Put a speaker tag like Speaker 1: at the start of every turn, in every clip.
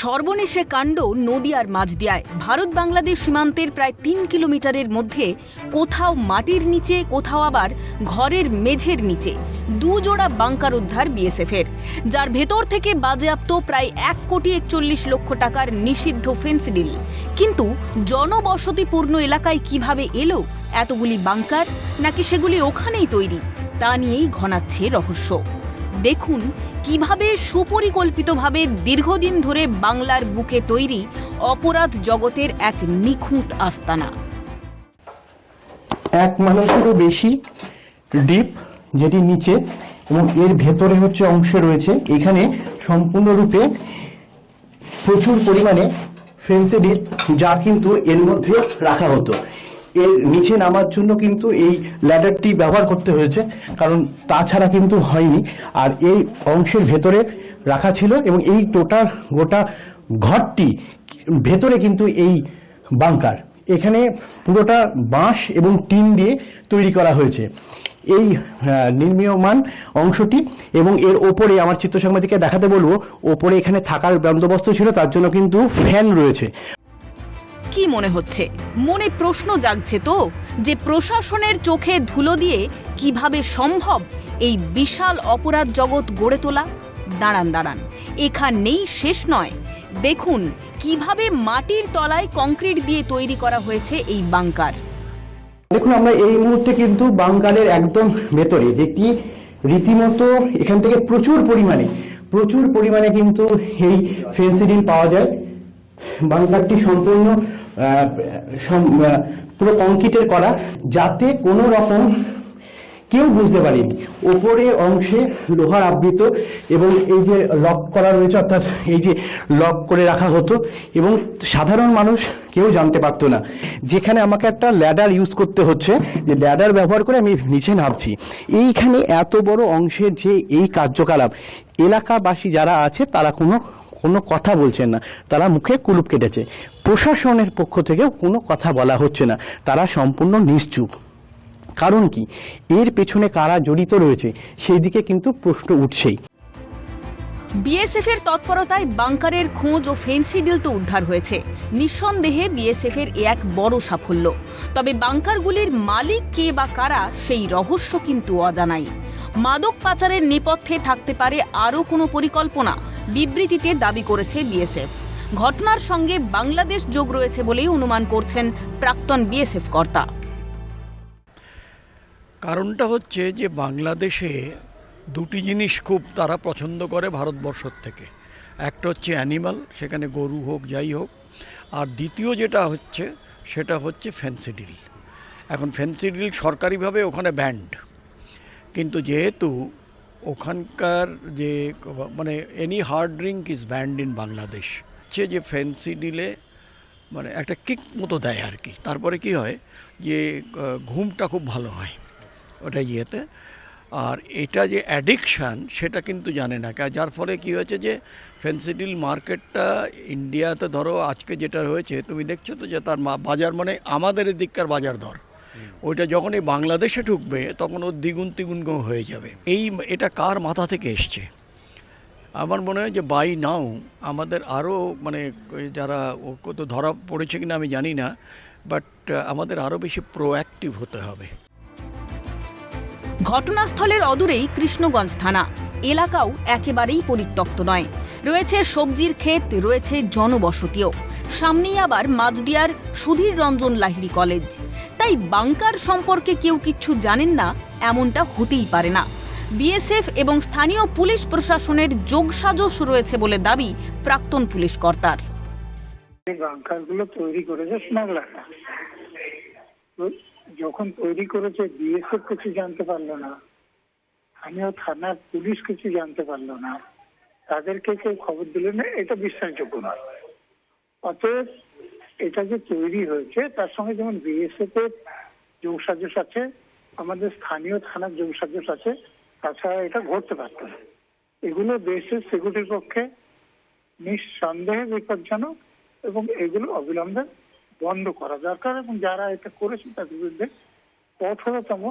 Speaker 1: সর্বনেশে কাণ্ড নদিয়ার মাঝদিয়ায়। ভারত বাংলাদেশ সীমান্তের প্রায় ৩ কিলোমিটারের মধ্যে কোথাও মাটির নিচে, কোথাও আবার ঘরের মেঝের নিচে দুজোড়া বাংকার উদ্ধার বিএসএফের, যার ভেতর থেকে বাজেয়াপ্ত প্রায় ১,৪১ লক্ষ টাকার নিষিদ্ধ ফেন্সিডিল। কিন্তু জনবসতিপূর্ণ এলাকায় কিভাবে এলো এতগুলি বাংকার, নাকি সেগুলি ওখানেই তৈরি, তা নিয়েই ঘনাচ্ছে রহস্য। দেখুন কিভাবে সুপরিকল্পিতভাবে দীর্ঘদিন ধরে বাংলার বুকে তৈরি অপরাধ জগতের এক নিখুঁত আস্তানা।
Speaker 2: 1 মাইলেরও বেশি ডিপ, যেটি নিচে এবং এর ভেতরে অংশে রয়েছে। এখানে সম্পূর্ণরূপে প্রচুর পরিমাণে ফেন্সিডিল, যা কিন্তু এর মধ্যে রাখা হতো। এর নিচে নামার জন্য কিন্তু এই ল্যাডারটি ব্যবহার করতে হয়েছে, কারণ তাছাড়া কিন্তু হয়নি। আর এই অংশের ভেতরে রাখা ছিল এবং এই গোটা ঘরটি ভেতরে কিন্তু এই বাংকার, এখানে পুরোটা বাঁশ এবং টিন দিয়ে তৈরি করা হয়েছে এই নির্মীয়মান অংশটি। এবং এর ওপরে আমার চিত্র সাংবাদিককে দেখাতে বলবো, ওপরে এখানে থাকার বন্দোবস্ত ছিল, তার জন্য কিন্তু ফ্যান রয়েছে।
Speaker 1: কি মনে হচ্ছে? মনে প্রশ্ন জাগছে তো যে প্রশাসনের চোখে ধুলো দিয়ে কিভাবে সম্ভব এই বিশাল অপরাধ জগৎ গড়ে তোলা? দাঁড়ান, এখানেই শেষ নয়। দেখুন কিভাবে মাটির তলায় কংক্রিট দিয়ে তৈরি করা হয়েছে এই বাংকার।
Speaker 2: দেখুন, আমরা এই মুহূর্তে কিন্তু বাংকারের একদম ভেতরে, যেটি রীতিমতো এখান থেকে প্রচুর পরিমাণে কিন্তু এই ফেন্সিডিল পাওয়া যায়। বাংকারটি সম্পূর্ণ পুরো কংক্রিটের করা, যাতে কোনো রকম কেউ বুঝতে পারেনি। ওপরে অংশে লোহার আবৃত এবং এই যে লক করা রয়েছে, অর্থাৎ এই যে লক করে রাখা হতো এবং সাধারণ মানুষ কেউ জানতে পারতো না। যেখানে আমাকে একটা ল্যাডার ইউজ করতে হচ্ছে, যে ল্যাডার ব্যবহার করে আমি নিচে নামছি। এইখানে এত বড় অংশের যে এই কার্যকলাপ, এলাকাবাসী যারা আছে তারা কোনো কথা বলছেন না, তারা মুখে কুলুপ কেটেছে। প্রশাসনের পক্ষ থেকেও কোনো কথা বলা হচ্ছে না, তারা সম্পূর্ণ নিশ্চুপ। কারণ কি, এর পেছনে কারা জড়িত রয়েছে সেই দিকে কিন্তু প্রশ্ন উঠছেই।
Speaker 1: বিএসএফের তৎপরতায় বাংকারের খোঁজ ও ফেন্সিডিল তো উদ্ধার হয়েছে। নিঃসন্দেহে বিএসএফের এক বড় সাফল্য। তবে বাংকারগুলির মালিক কে বা কারা, সেই রহস্য কিন্তু অজানাই। মাদক পাচারের নেপথ্যে থাকতে পারে আরও কোনো পরিকল্পনা, বিবৃতিতে দাবি করেছে বিএসএফ। ঘটনার সঙ্গে বাংলাদেশ যোগ রয়েছে বলেই অনুমান করছেন প্রাক্তন বিএসএফ কর্তা।
Speaker 3: কারণটা হচ্ছে যে বাংলাদেশে দুটি জিনিস খুব তারা পছন্দ করে ভারতবর্ষর থেকে। একটা হচ্ছে অ্যানিমাল, সেখানে গরু হোক যাই হোক, আর দ্বিতীয় যেটা হচ্ছে সেটা হচ্ছে ফেন্সিডিল। এখন ফেন্সিডিল সরকারিভাবে ওখানে ব্যান্ড, কিন্তু যেহেতু ওখানকার যে মানে any hard drink is band in Bangladesh, হচ্ছে যে ফেন্সিডিলে মানে একটা কিক মতো দেয় আর কি। তারপরে কি হয় যে ঘুমটা খুব ভালো হয় ওটা ইয়েতে। আর এটা যে অ্যাডিকশান সেটা কিন্তু জানে না, যার ফলে কি হয়েছে যে ফেন্সিডিল মার্কেটটা ইন্ডিয়াতে ধরো আজকে যেটা হয়েছে তুমি দেখছো তো, যে তার বাজার মানে আমাদের এদিককার বাজার দর, ওইটা যখনই বাংলাদেশে ঢুকবে তখন ওর দ্বিগুণ তিগুণ হয়ে যাবে। এটা কার মাথা থেকে এসছে? আমার মনে হয় যে বাই নাও আমাদের আরও মানে যারা কত ধরা পড়েছে কিনা আমি জানি না, বাট আমাদের আরও বেশি প্রোঅ্যাক্টিভ হতে হবে।
Speaker 1: ঘটনাস্থলের অদূরেই কৃষ্ণগঞ্জ থানা এলাকাও একেবারেই পরিত্যক্ত নয়। রয়েছে সবজির ক্ষেত, রয়েছে জনবসতিও, সামনেই আবার মাঝদিয়ার সুধীর রঞ্জন লাহিড়ী কলেজ। তাই বাংকার সম্পর্কে কেউ কিচ্ছু জানেন না এমনটা হতেই পারে না। বিএসএফ এবং স্থানীয় পুলিশ প্রশাসনের যোগসাজশ রয়েছে বলে দাবি প্রাক্তন পুলিশ কর্তার।
Speaker 4: বাংকারগুলো তৈরি করেছে স্মাগলাররা। যখন তৈরি করেছে বিএসএফ কিছু জানতে পারলো না, স্থানীয় থানার পুলিশ কিছু জানতে পারলো না, তাদেরকে কেউ খবর দিল না, এটা বিশ্বাসযোগ্য নয়। অতএব এটা যে তৈরি হয়েছে তার সঙ্গে যেমন বিএসএফ এর যোগসাজশ আছে, আমাদের স্থানীয় থানার যোগসাজশ আছে, তাছাড়া এটা ঘটতে পারত না। এগুলো দেশের সিকিউরিটির পক্ষে নিঃসন্দেহে বিপজ্জনক এবং এগুলো অবিলম্বে বন্ধ করা দরকার এবং যারা এটা করেছে তাদের বিরুদ্ধে কঠোরতম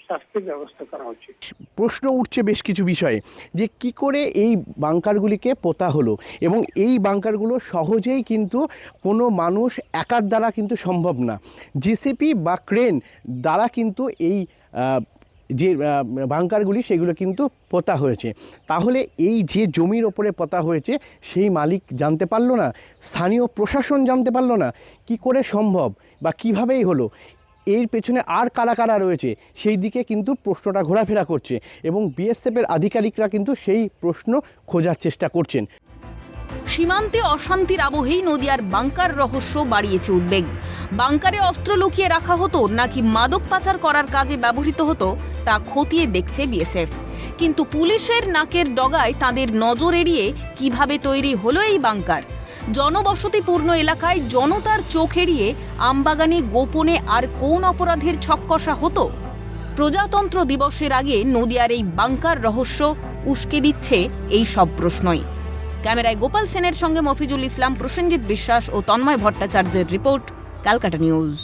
Speaker 4: শাস্তির ব্যবস্থা করা উচিত।
Speaker 2: প্রশ্ন উঠছে বেশ কিছু বিষয়ে, যে কি করে এই বাংকারগুলিকে পোতা হলো, এবং এই বাংকারগুলো সহজেই কিন্তু কোনো মানুষ একার দ্বারা কিন্তু সম্ভব না। জেসিপি বা ক্রেন দ্বারা কিন্তু এই যে বাংকারগুলি সেগুলো কিন্তু পোতা হয়েছে। তাহলে এই যে জমির ওপরে পোতা হয়েছে সেই মালিক জানতে পারলো না, স্থানীয় প্রশাসন জানতে পারলো না, কি করে সম্ভব বা কীভাবেই হলো, এর পেছনে আর কারা কারা রয়েছে সেই দিকে কিন্তু প্রশ্নটা ঘোরাফেরা করছে, এবং বিএসএফের আধিকারিকরা কিন্তু সেই প্রশ্ন খোঁজার চেষ্টা করছেন।
Speaker 1: সীমান্তে অশান্তির আবহেই নদিয়ার বাংকার রহস্য বাড়িয়েছে উদ্বেগ। বাংকারে অস্ত্র লুকিয়ে রাখা হতো নাকি মাদক পাচার করার কাজে ব্যবহৃত হতো তা খতিয়ে দেখছে বিএসএফ। কিন্তু পুলিশের নাকের ডগায় তাদের নজর এড়িয়ে কিভাবে তৈরি হলো এই বাংকার? জনবসতিপূর্ণ এলাকায় জনতার চোখ এড়িয়ে আমবাগানে গোপনে আর কোন অপরাধের ছক কষা হতো? প্রজাতন্ত্র দিবসের আগে নদিয়ার এই বাংকার রহস্য উস্কে দিচ্ছে এই সব প্রশ্নই। ক্যামেরায় গোপাল সেনের সঙ্গে মফিজুল ইসলাম, প্রসেনজিৎ বিশ্বাস ও তন্ময় ভট্টাচার্যের রিপোর্ট, ক্যালকাটা নিউজ।